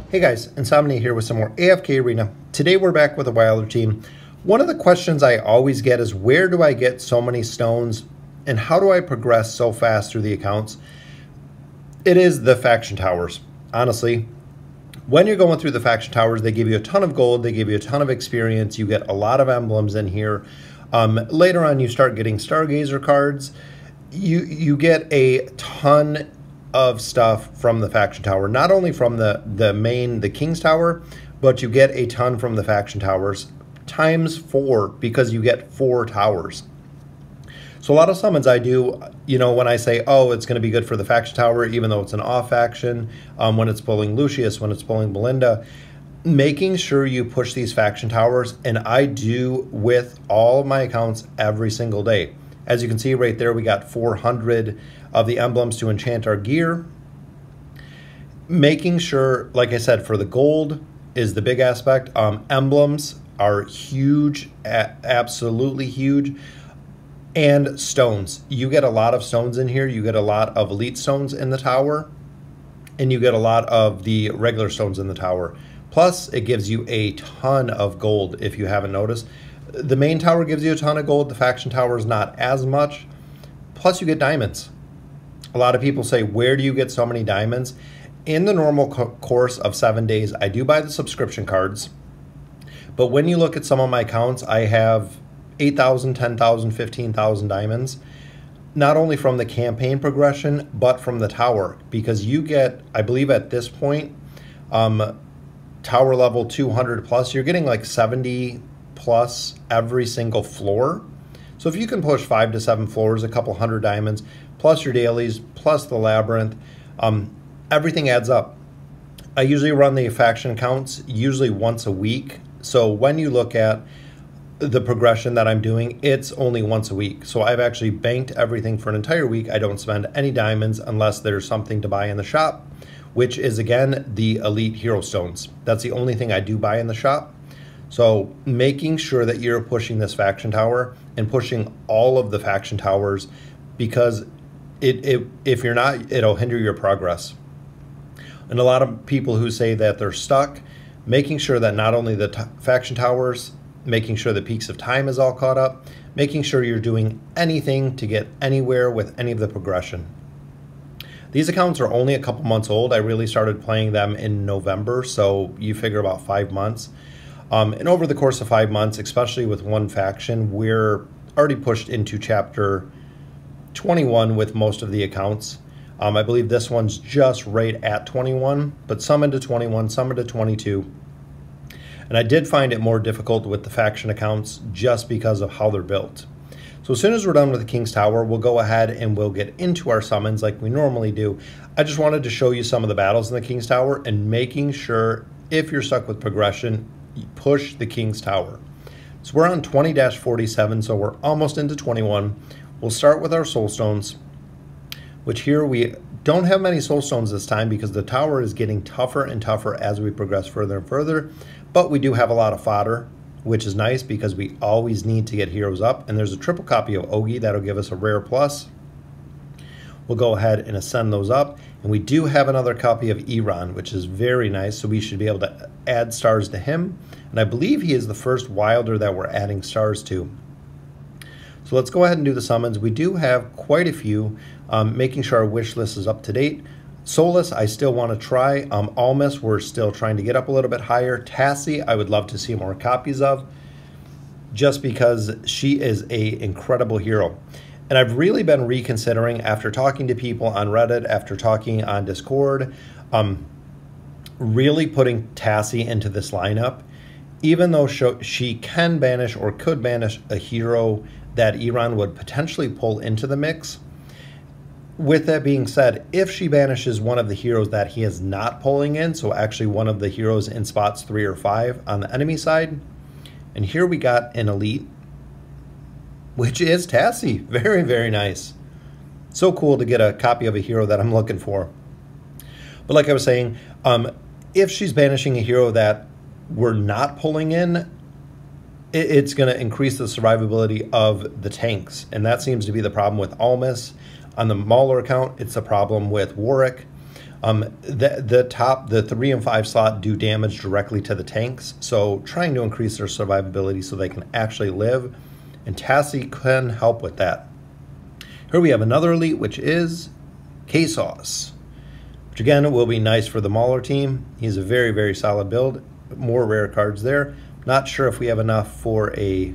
Hey guys, Insomnia here with some more AFK Arena. Today we're back with a Wilder team. One of the questions I always get is where do I get so many stones and how do I progress so fast through the accounts? It is the faction towers. Honestly, when you're going through the faction towers, they give you a ton of gold, they give you a ton of experience, you get a lot of emblems in here. Later on you start getting Stargazer cards. You get a ton of stuff from the faction tower, not only from the King's Tower, but you get a ton from the faction towers times 4 because you get 4 towers. So a lot of summons I do, when I say, oh, it's going to be good for the faction tower, even though it's an off faction, when it's pulling Lucius, when it's pulling Belinda, making sure you push these faction towers, and I do with all of my accounts every single day. As you can see right there, we got 400 of the emblems to enchant our gear. Making sure, like I said, for the gold is the big aspect. Emblems are huge, absolutely huge. And stones. You get a lot of stones in here. You get a lot of elite stones in the tower. And you get a lot of the regular stones in the tower. Plus, it gives you a ton of gold if you haven't noticed. The main tower gives you a ton of gold. The faction tower is not as much. Plus, you get diamonds. A lot of people say, where do you get so many diamonds? In the normal course of 7 days, I do buy the subscription cards. But when you look at some of my accounts, I have 8,000, 10,000, 15,000 diamonds. Not only from the campaign progression, but from the tower. Because you get, I believe at this point, tower level 200 plus, you're getting like 70 plus every single floor. So if you can push 5 to 7 floors, a couple hundred diamonds, plus your dailies, plus the labyrinth, everything adds up. I usually run the faction counts usually once a week. So when you look at the progression that I'm doing, it's only once a week. So I've actually banked everything for an entire week. I don't spend any diamonds unless there's something to buy in the shop, which is again the elite hero stones. That's the only thing I do buy in the shop. So making sure that you're pushing this faction tower and pushing all of the faction towers, because if you're not, it'll hinder your progress. And a lot of people who say that they're stuck, making sure that not only the faction towers, making sure the peaks of time is all caught up, making sure you're doing anything to get anywhere with any of the progression. These accounts are only a couple months old. I really started playing them in November, so you figure about 5 months. And over the course of 5 months, especially with one faction, we're already pushed into chapter 21 with most of the accounts. I believe this one's just right at 21, but some into 21, some into 22. And I did find it more difficult with the faction accounts just because of how they're built. So as soon as we're done with the King's Tower, we'll go ahead and we'll get into our summons like we normally do. I just wanted to show you some of the battles in the King's Tower and making sure if you're stuck with progression, push the King's Tower. So we're on 20-47, so we're almost into 21. We'll start with our soul stones, which here we don't have many soul stones this time because the tower is getting tougher and tougher as we progress further and further. But we do have a lot of fodder, which is nice because we always need to get heroes up. And there's a triple copy of Ogi that'll give us a rare plus. We'll go ahead and ascend those up. And we do have another copy of Iran, which is very nice. So we should be able to add stars to him. And I believe he is the first Wilder that we're adding stars to. So let's go ahead and do the summons. We do have quite a few, making sure our wish list is up to date. Solus, I still want to try. Almas, we're still trying to get up a little bit higher. Tasi, I would love to see more copies of, just because she is an incredible hero. And I've really been reconsidering after talking to people on Reddit, after talking on Discord, really putting Tasi into this lineup, even though she can banish or could banish a hero that Iran would potentially pull into the mix. With that being said, if she banishes one of the heroes that he is not pulling in, so actually one of the heroes in spots 3 or 5 on the enemy side, and here we got an elite, which is Tasi. Very, very nice. So cool to get a copy of a hero that I'm looking for. But like I was saying, if she's banishing a hero that we're not pulling in, it's going to increase the survivability of the tanks. And that seems to be the problem with Almas. On the Mauler account, it's a problem with Warwick. The 3 and 5 slot do damage directly to the tanks, so trying to increase their survivability so they can actually live, and Tasi can help with that. Here we have another elite, which is K-Sauce, which again will be nice for the Mauler team. He's a very, very solid build. More rare cards there. Not sure if we have enough for a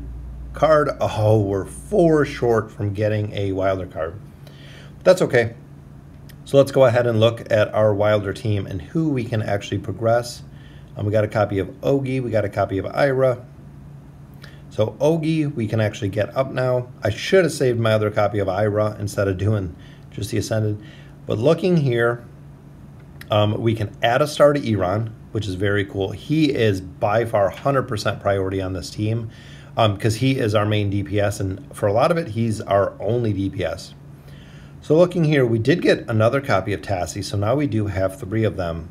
card. Oh, we're 4 short from getting a Wilder card. But that's okay. So let's go ahead and look at our Wilder team and who we can actually progress. We got a copy of Ogi. We got a copy of Ira. So Ogi, we can actually get up now. I should have saved my other copy of Ira instead of doing just the Ascended. But looking here, we can add a star to Iran, which is very cool. He is by far 100% priority on this team because he is our main DPS, and for a lot of it, he's our only DPS. So looking here, we did get another copy of Tasi, so now we do have 3 of them.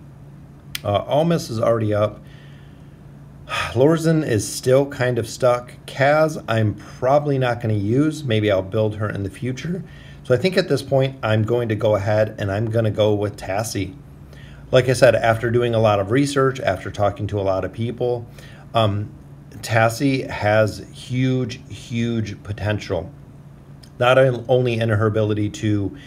Almas is already up. Lorzen is still kind of stuck. Kaz, I'm probably not going to use. Maybe I'll build her in the future. So I think at this point, I'm going to go ahead and I'm going to go with Tasi. Like I said, after doing a lot of research, after talking to a lot of people, Tasi has huge, huge potential. Not only in her ability to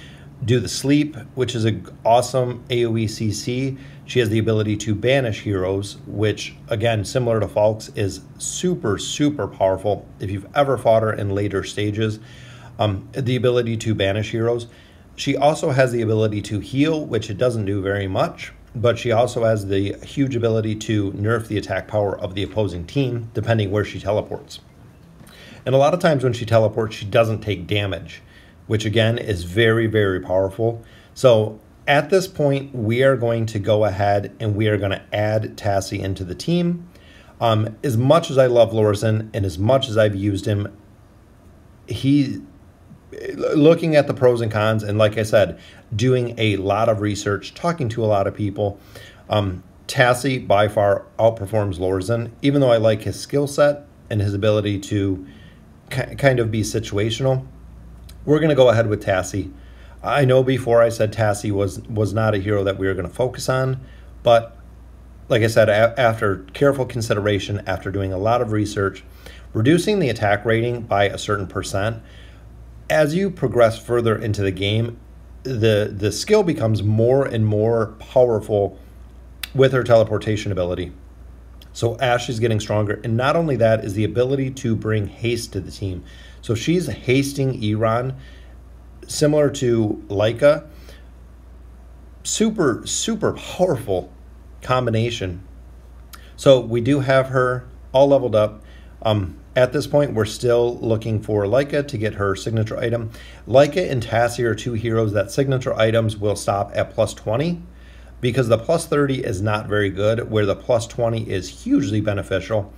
do the sleep, which is an awesome AoE CC, she has the ability to banish heroes, which, again, similar to Falk's, is super, super powerful. If you've ever fought her in later stages, the ability to banish heroes. She also has the ability to heal, which it doesn't do very much, but she also has the huge ability to nerf the attack power of the opposing team, depending where she teleports. And a lot of times when she teleports, she doesn't take damage, which again is very, very powerful. So at this point, we are going to go ahead and we are going to add Tasi into the team. As much as I love Lorzen and as much as I've used him, looking at the pros and cons, and like I said, doing a lot of research, talking to a lot of people, Tasi by far outperforms Lorzen, even though I like his skill set and his ability to kind of be situational. We're going to go ahead with Tasi. I know before I said Tasi was not a hero that we were going to focus on, but like I said, after careful consideration, after doing a lot of research, reducing the attack rating by a certain %, as you progress further into the game, the skill becomes more and more powerful with her teleportation ability. So Ashe is getting stronger, and not only that is the ability to bring haste to the team. So she's hasting Iran, similar to Leica. Super, super powerful combination. So we do have her all leveled up. At this point, we're still looking for Leica to get her signature item. Leica and Tasi are 2 heroes that signature items will stop at +20, because the +30 is not very good, where the +20 is hugely beneficial.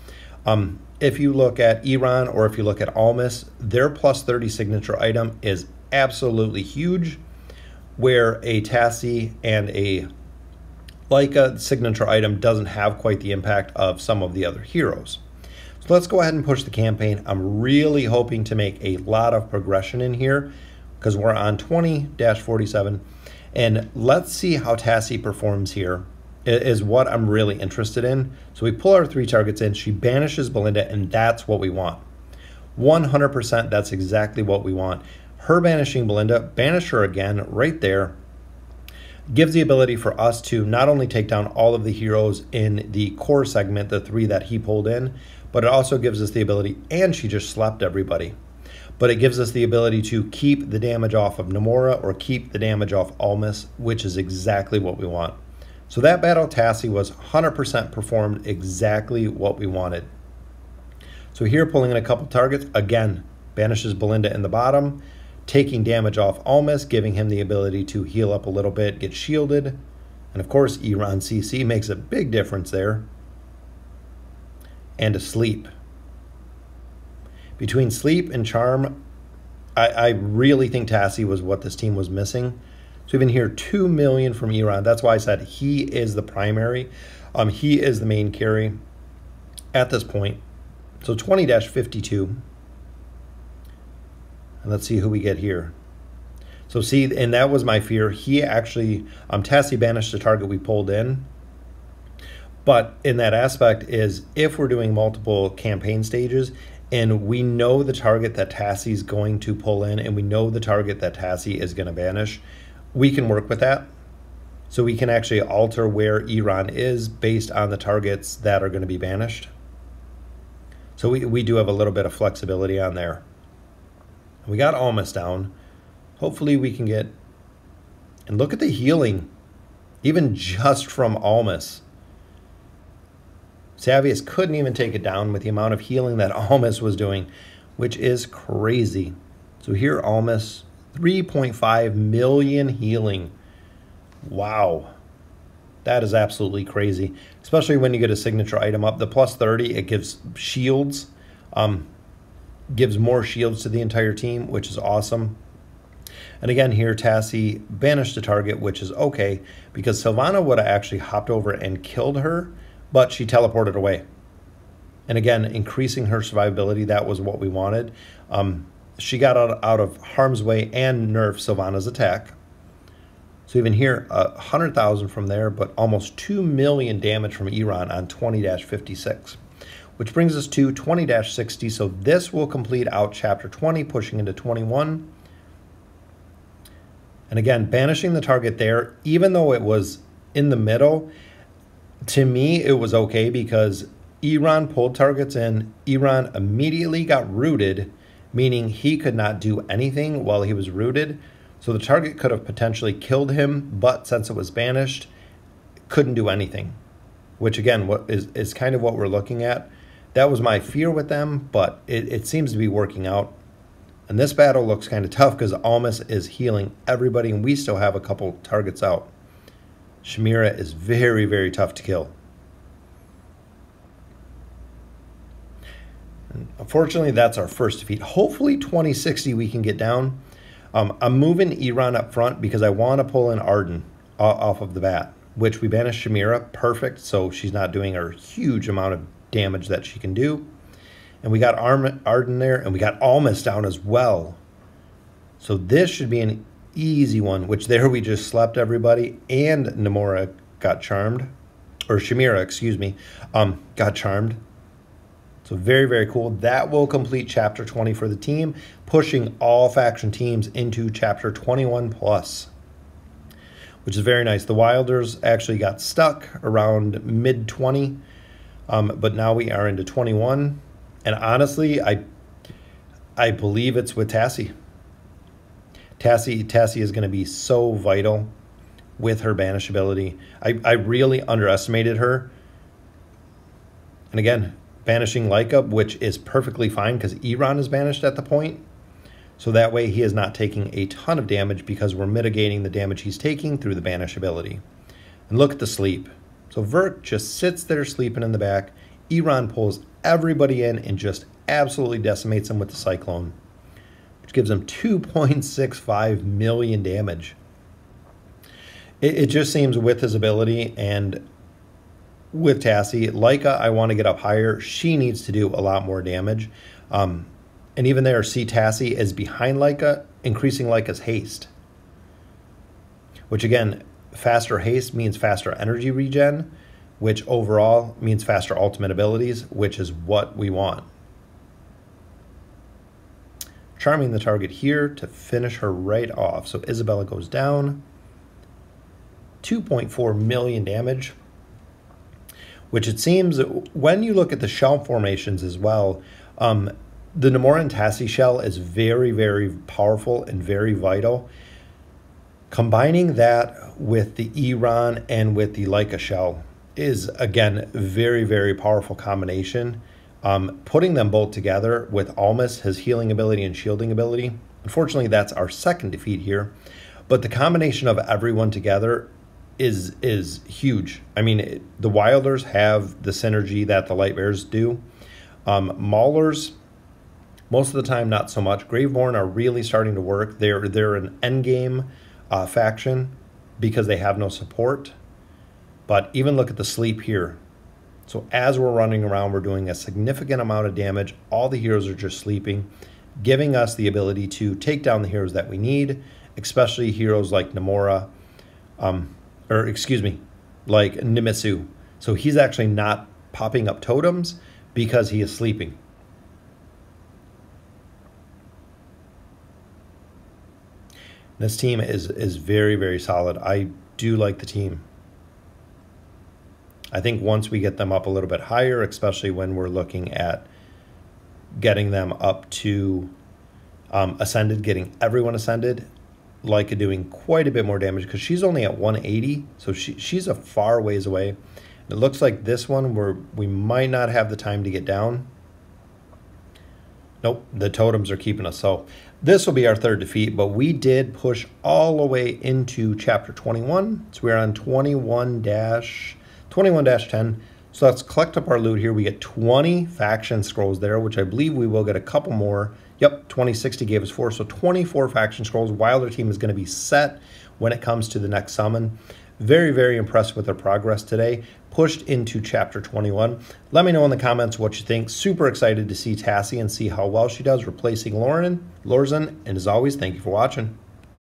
If you look at Iran or if you look at Almas, their +30 signature item is absolutely huge, where a Tasi and a Leica signature item doesn't have quite the impact of some of the other heroes. So let's go ahead and push the campaign. I'm really hoping to make a lot of progression in here because we're on 20-47. And let's see how Tasi performs here is what I'm really interested in. So we pull our 3 targets in. She banishes Belinda, and that's what we want. 100%, that's exactly what we want. Her banishing Belinda, banish her again right there, gives the ability for us to not only take down all of the heroes in the core segment, the 3 that he pulled in, but it also gives us the ability, and she just slept everybody, but it gives us the ability to keep the damage off of Namora or keep the damage off Almas, which is exactly what we want. So that battle Tasi was 100% performed exactly what we wanted. So here pulling in a couple targets, again, banishes Belinda in the bottom, taking damage off Almas, giving him the ability to heal up a little bit, get shielded. And of course, Iran CC makes a big difference there. And a sleep. Between sleep and charm, I really think Tasi was what this team was missing. So even here, 2 million from Iran. That's why I said he is the primary. He is the main carry at this point. So 20-52. And let's see who we get here. So So see, and that was my fear. He actually, Tasi banished the target we pulled in. But in that aspect is if we're doing multiple campaign stages and we know the target that Tasi is going to pull in and we know the target that Tasi is going to banish, we can work with that. So we can actually alter where Iran is based on the targets that are going to be banished. So we do have a little bit of flexibility on there. We got Almas down. Hopefully we can get, and look at the healing, even just from Almas. Savius couldn't even take it down with the amount of healing that Almas was doing, which is crazy. So here Almas, 3.5 million healing. Wow. That is absolutely crazy, especially when you get a signature item up. The plus 30, it gives shields, gives more shields to the entire team, which is awesome. And again, here Tasi banished the target, which is okay, because Sylvana would have actually hopped over and killed her, but she teleported away. And again, increasing her survivability, that was what we wanted. She got out of harm's way and nerfed Sylvana's attack. So even here, 100,000 from there, but almost 2 million damage from Iran on 20-56, which brings us to 20-60. So this will complete out chapter 20, pushing into 21. And again, banishing the target there, even though it was in the middle, to me, it was okay because Iran pulled targets in. Iran immediately got rooted, meaning he could not do anything while he was rooted. So the target could have potentially killed him, but since it was banished, couldn't do anything, which again what is kind of what we're looking at. That was my fear with them, but it seems to be working out. And this battle looks kind of tough because Almas is healing everybody, and we still have a couple targets out. Shamira is very, very tough to kill. And unfortunately, that's our first defeat. Hopefully 2060 we can get down. I'm moving Iran up front because I want to pull in Arden off of the bat, which we banished Shamira. Perfect, so she's not doing her huge amount of damage that she can do. And we got Arden there, and we got Almas down as well. So this should be an easy one, which there we just slept everybody, and Namora got charmed. Or Shamira, excuse me, got charmed. So very, very cool. That will complete Chapter 20 for the team, pushing all faction teams into Chapter 21 plus, which is very nice. The Wilders actually got stuck around mid-20, but now we are into 21. And honestly, I believe it's with Tasi. Tasi is going to be so vital with her banish ability. I really underestimated her. And again, banishing Leica, which is perfectly fine because Iran is banished at the point. So that way he is not taking a ton of damage because we're mitigating the damage he's taking through the banish ability. And look at the sleep. So Vert just sits there sleeping in the back. Iran pulls everybody in and just absolutely decimates them with the Cyclone, which gives him 2.65 million damage. It just seems with his ability and with Tasi, Leica, I want to get up higher. She needs to do a lot more damage. And even there, see Tasi is behind Leica, increasing Leica's haste. Which again, faster haste means faster energy regen, which overall means faster ultimate abilities, which is what we want. Charming the target here to finish her right off. So Isabella goes down. 2.4 million damage. Which it seems, when you look at the shell formations as well, the Namoran Tasi shell is very, very powerful and very vital. Combining that with the Iran and with the Leica shell is, again, very, very powerful combination. Putting them both together with Almas, his healing ability and shielding ability, unfortunately, that's our second defeat here. But the combination of everyone together is huge. I mean, the Wilders have the synergy that the Lightbearers do. Maulers, most of the time, not so much. Graveborn are really starting to work. They're an endgame faction because they have no support. But even look at the sleep here. So as we're running around, we're doing a significant amount of damage. All the heroes are just sleeping, giving us the ability to take down the heroes that we need especially heroes like Nomura, or excuse me, like Nimitsu. So he's actually not popping up totems because he is sleeping. This team is very, very solid. I do like the team. I think once we get them up a little bit higher, especially when we're looking at getting them up to ascended, getting everyone ascended, Leica doing quite a bit more damage because she's only at 180, so she's a far ways away. It looks like this one we might not have the time to get down. Nope, the totems are keeping us. So this will be our third defeat, but we did push all the way into chapter 21. So we're on 21-10. So let's collect up our loot here. We get 20 faction scrolls there, which I believe we will get a couple more. Yep, 2060 gave us 4, so 24 faction scrolls. Wilder team is going to be set when it comes to the next summon. Very, very impressed with their progress today. Pushed into chapter 21. Let me know in the comments what you think. Super excited to see Tasi and see how well she does replacing Lorzan. And as always, thank you for watching.